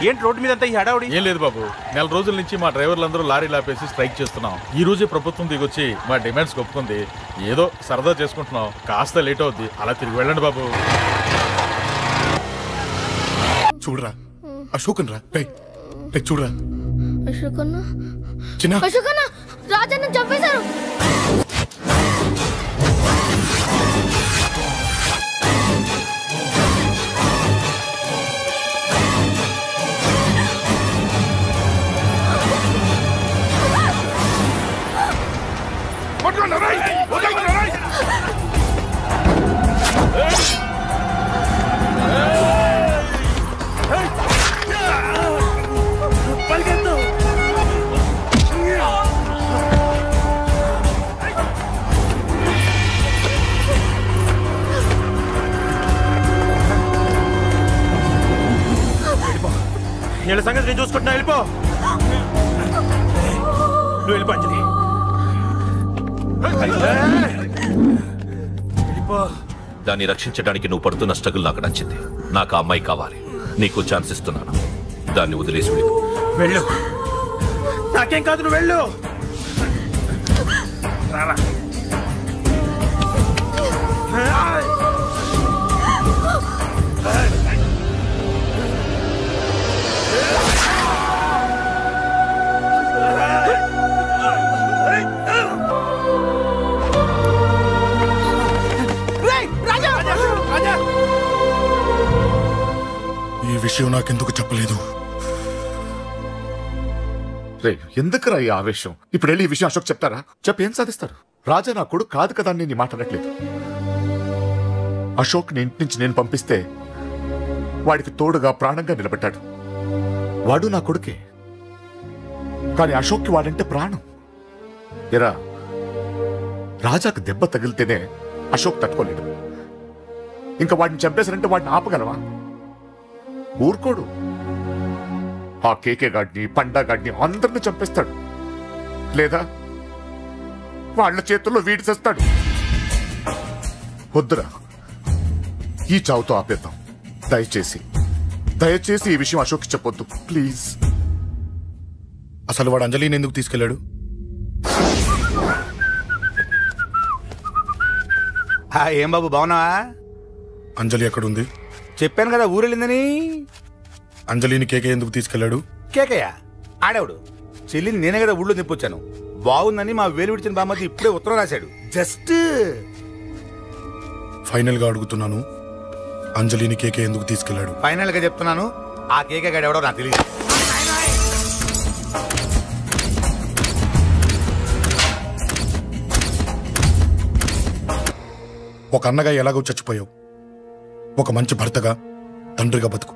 ఏంటి రోడ్డు మీద అంతా ఈ హడావుడి? ఏం లేదు బాబు, నెల రోజుల నుంచి మా డ్రైవర్లందరూ లారీలు ఆపేసి స్ట్రైక్ చేస్తున్నాం. ఈ రోజే ప్రభుత్వం దిగొచ్చి మా డిమాండ్స్ ఒప్పుకుంది. ఏదో సరదా చేసుకుంటున్నాం, కాస్త లేట్ అవుద్ది, అలా తిరిగి వెళ్ళండి బాబు. చూడరా అశోకన్ రా, చూడరా అశోకన్న రాజన్న చంపేశారు. వీళ్ళ సంగతి నేను చూసుకుంటున్నా, వెళ్ళిపో. నువ్వు వెళ్ళిపో అంజలి. దాన్ని రక్షించడానికి నువ్వు పడుతున్న స్ట్రగుల్ నాకు నచ్చింది. నాకు ఆ అమ్మాయి కావాలి. నీకు ఛాన్స్ ఇస్తున్నాను. దాన్ని వదిలేసి వెళ్ళు. నాకేం కాదు, నువ్వు వెళ్ళు. ఈ విషయం నాకెందుకు చెప్పలేదు? ఎందుకురా ఈ ఆవేశం? ఇప్పుడు వెళ్ళి ఈ విషయం అశోక్ చెప్తారా? చెప్పి ఏం సాధిస్తారు? రాజా నా కొడుకు కాదు కదా అని నేను మాట్లాడట్లేదు. అశోక్ ని ఇంటి నుంచి నేను పంపిస్తే వాడికి తోడుగా ప్రాణంగా నిలబెట్టాడు. వాడు నా కొడుకే, కానీ అశోక్కి వాడంటే ప్రాణం. ఎరా, రాజాకు దెబ్బ తగిలితేనే అశోక్ తట్టుకోలేడు. ఇంకా వాడిని చంపేశారంటే వాడిని ఆపగలవా? ఊరుకోడు. ఆ కేకే గాడిని, పండా గాడిని అందరిని చంపేస్తాడు, లేదా వాళ్ళ చేతుల్లో వీడి చేస్తాడు. వద్దురా, ఈ చావుతో ఆపేద్దాం. దయచేసి ఈ విషయం అశోక్ చెప్పొద్దు ప్లీజ్. అసలు వాడు అంజలిని ఎందుకు తీసుకెళ్లాడు? ఏం బాబు, బాగున్నావా? అంజలి ఎక్కడుంది? చెప్పాను కదా, ఊరెళ్ళిందని. అంజలిని కేకే ఎందుకు తీసుకెళ్లాడు? కేకయ్య ఆడేవాడు. చెల్లిని నేనే కదా ఊళ్ళో నిప్పొచ్చాను. బాగుందని మా వేలు విడిచిన బామ్మది ఇప్పుడే ఉత్తరం రాశాడు. జస్ట్ ఫైనల్ గా అడుగుతున్నాను, అంజలిని కేకే ఎందుకు తీసుకెళ్లాడు? ఫైనల్ గా చెప్తున్నాను, ఆ కేకే గాడు ఎవడో నాకు తెలియదు. ఒక అన్నగా ఎలాగో చచ్చిపోయావు, ఒక మంచి భర్తగా, తండ్రిగా బతుకు.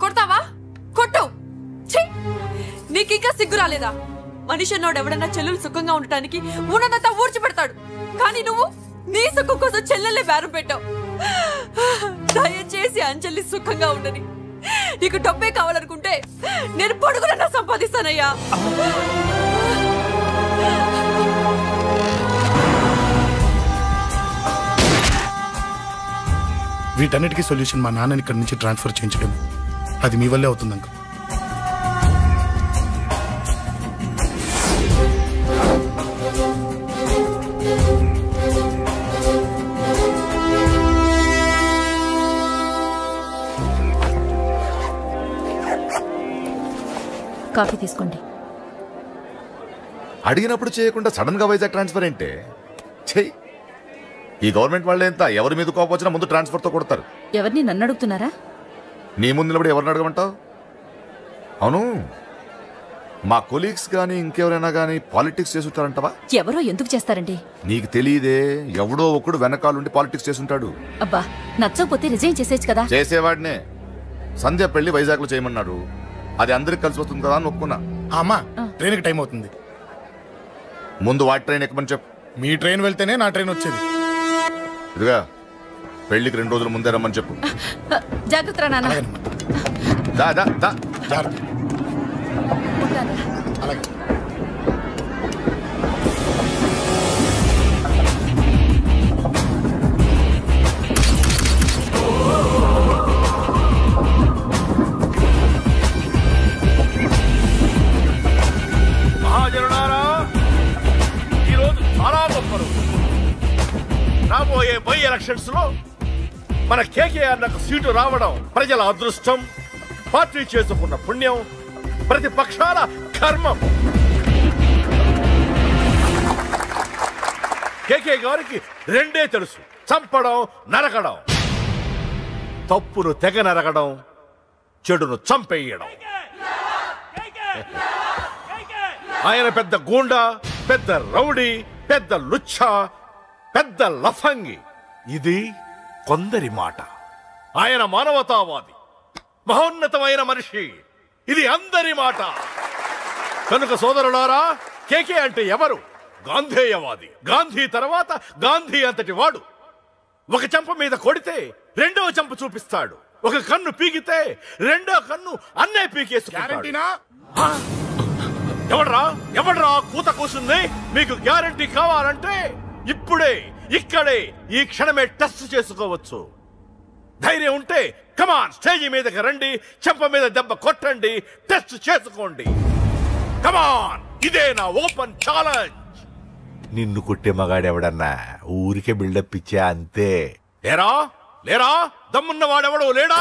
కొడతావా? కొట్టు. నీకింకా సిగ్గు రాలేదా? మనిషి అన్నోడు ఎవడన్నా చెల్లెలు సుఖంగా ఉండటానికి ఉన్నదంతా ఊడ్చి పెడతాడు, కానీ నువ్వు నీ సుఖం కోసం చెల్లెల్లే బేరం పెట్టావు. దయచేసి అంజలి సుఖంగా ఉండని. నీకు డబ్బే కావాలనుకుంటే నేను పొడుగునన్నా సంపాదిస్తానయ్యా. వీటన్నిటికీ సొల్యూషన్ మా నాన్నని ఇక్కడి నుంచి ట్రాన్స్ఫర్ చేయించడం. అది మీ వల్లే అవుతుంది అంకుల్. కాఫీ తీసుకోండి. అడిగినప్పుడు చేయకుండా సడన్ గా వైజాగ్ ట్రాన్స్ఫర్ ఏంటే? చెయ్యి. ఈ గవర్నమెంట్ వాళ్ళే ఎంత, ఎవరి మీద కోపం వచ్చినా ముందు ట్రాన్స్ఫర్ తో కొడతారు. ఎవరిని నన్ను అడుగుతున్నారా? నీ ముందు నిలబడి ఎవరిని అడగమంటావు? అవును, మా కొలీగ్స్ గానీ ఇంకెవరైనా గానీ పాలిటిక్స్ చేస్తుంటారంటవా? ఎవరో ఎందుకు చేస్తారండి? నీకు తెలియదే, ఎవడో ఒకడు వెనకాలండి పాలిటిక్స్ చేస్తుంటాడు. అబ్బా, నచ్చకపోతే రిజైన్ చేసేయచ్చు కదా. చేసేవాడినే. సంధ్య పెళ్లి వైజాగ్ లో చేయమన్నాడు, అది అందరికి కలిసి వస్తుంది కదా అని ఒప్పుకున్నా. అమ్మా, ట్రైన్కి టైం అవుతుంది, ముందు వాటి ట్రైన్ ఎక్కమని చెప్పు. మీ ట్రైన్ వెళ్తేనే నా ట్రైన్ వచ్చేది. ఇదిగా పెళ్లికి 2 రోజుల ముందే రమ్మని చెప్పు. జాగ్రత్త నాన్న. రాబోయే బై ఎలక్షన్స్ లో మన కేకేఆర్ నాకు సీటు రావడం ప్రజల అదృష్టం, పార్టీ చేసుకున్న పుణ్యం, ప్రతిపక్షాల కర్మం. కేకే గారికి రెండే తెలుసు, చంపడం, నరకడం. తప్పును తెగ నరకడం, చెడును చంపేయడం. ఆయన పెద్ద గూండా, పెద్ద రౌడీ, పెద్ద లుచ్చ, పెద్ద లఫంగి. ఇది కొందరి మాట. ఆయన మానవతావాది, మహోన్నతమైన మనిషి. ఇది అందరి మాట. కనుక సోదరులారా, కేకే అంటే ఎవరు? గాంధేయవాది. గాంధీ తర్వాత గాంధీ అంతటి వాడు. ఒక చెంప మీద కొడితే రెండవ చెంప చూపిస్తాడు. ఒక కన్ను పీకితే రెండో కన్ను అన్నే పీకేసుకుంటాడు. ఎవడ్రా కూత కూసుంది? మీకు గ్యారంటీ కావాలంటే ఇప్పుడే, ఇక్కడే, ఈ క్షణమే టెస్ట్ చేసుకోవచ్చు. ధైర్యం ఉంటే కమాన్, స్టేజీ మీదకి రండి, చెంప మీద దెబ్బ కొట్టండి, టెస్ట్ చేసుకోండి. కమాన్, ఇదే నా ఓపెన్ ఛాలెంజ్. నిన్ను కొట్టే మగాడెవడన్నా ఊరికే బిల్డప్ ఇచ్చా అంతే. లేరా దమ్మున్న వాడెవడు లేడా?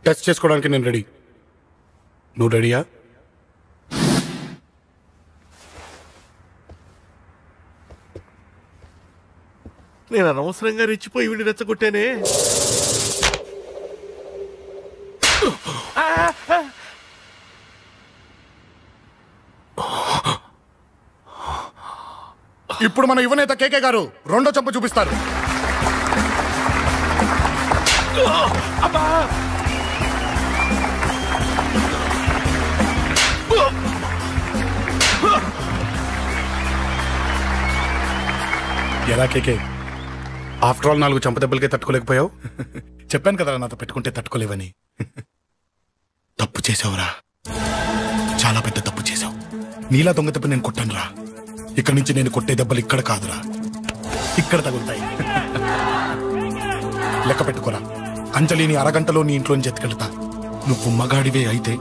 టచ్ చేసుకోవడానికి నేను రెడీ. నువ్వు రెడీయా? నేను అనవసరంగా రెచ్చిపోయి వీడిని రెచ్చగొట్టానే. ఇప్పుడు మన యువనేత కేకే గారు రెండో చెంప చూపిస్తారు. ఎలా కేకే, ఆఫ్టర్ ఆల్ 4 చెంప దెబ్బలకే తట్టుకోలేకపోయావు? చెప్పాను కదా నాతో పెట్టుకుంటే తట్టుకోలేవని. తప్పు చేసావురా, చాలా పెద్ద తప్పు చేసావు. నీలా దొంగ దెబ్బ నేను కొట్టానురా. ఇక్కడి నుంచి నేను కొట్టే దెబ్బలు ఇక్కడ కాదురా, ఇక్కడ తగులుతాయి. లెక్క పెట్టుకోరా, అంజలిని అరగంటలో నీ ఇంట్లోంచి ఎత్తుకెళ్తా. నువ్వు మగాడివే అయితే,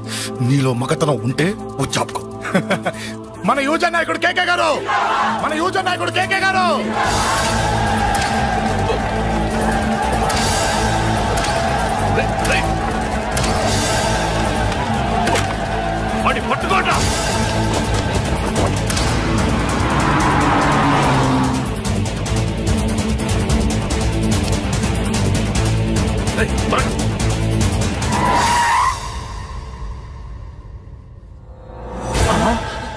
నీలో మగతనం ఉంటే వచ్చాపుకో. మన యువజన నాయకుడు కేకే గారు, మన యువజన నాయకుడు కేకే గారు. పట్టుకోండి.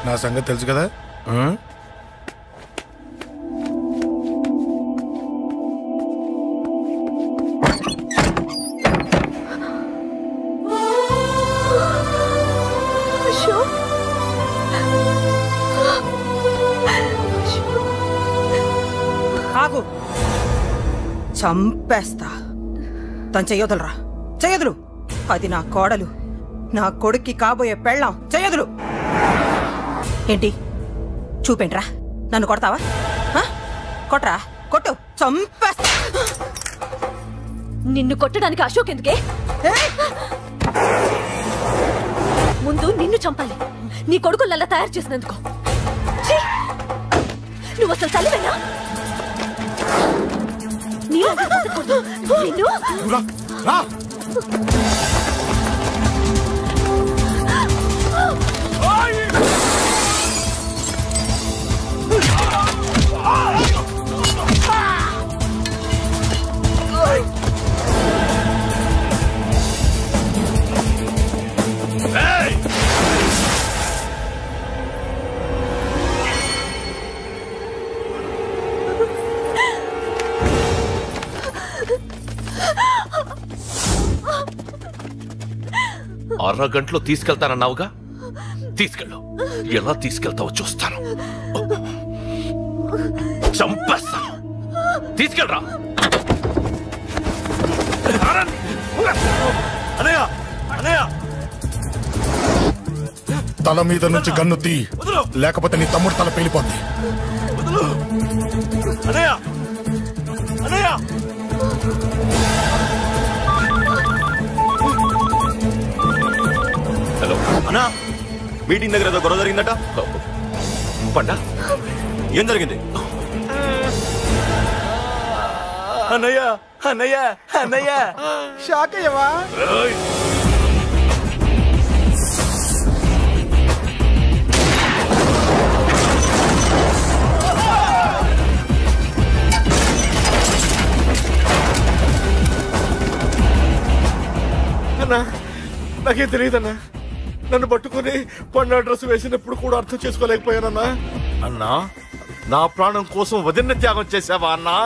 నా సంగతి తెలుసు కదా. ఆగు, చంపేస్తా. తను చెయ్యొదలరా, చెయ్యదులు. అది నా కోడలు, నా కొడుక్కి కాబోయే పెళ్ళాం. చెయ్యదులు. ఏంటి చూపేంట్రా? నన్ను కొడతావా? కొట్రా, కొట్టు, చంపేస్తా. నిన్ను కొట్టడానికి అశోక్ ఎందుకే? ముందు నిన్ను చంపాలి, నీ కొడుకులల్లా తయారు చేసినందుకు. నువ్వు అసలు చలివేనా? నిన్ను అరగంటలో తీసుకెళ్తానన్నావుగా, తీసుకెళ్ళు. ఎలా తీసుకెళ్తావో చూస్తాను. తీసుకెళ్ళరా. తల మీద నుంచి గన్ను తీ, లేకపోతే నీ తమ్ముడు తల పేలిపోద్ది. హలో అన్నా, మీటింగ్ దగ్గర ఏదో గొడవ జరిగిందట. పండా ఏం జరిగింది? అన్నయ్య అన్నయ్య అన్నయ్య షాక్ అయ్యవా? అన్నా నాకేం తెలియదన్నా. నన్ను పట్టుకుని పండు డ్రెస్ వేసినప్పుడు కూడా అర్థం చేసుకోలేకపోయానన్నా. అన్నా, నా ప్రాణం కోసం వదిన త్యాగం చేసావా అన్నా?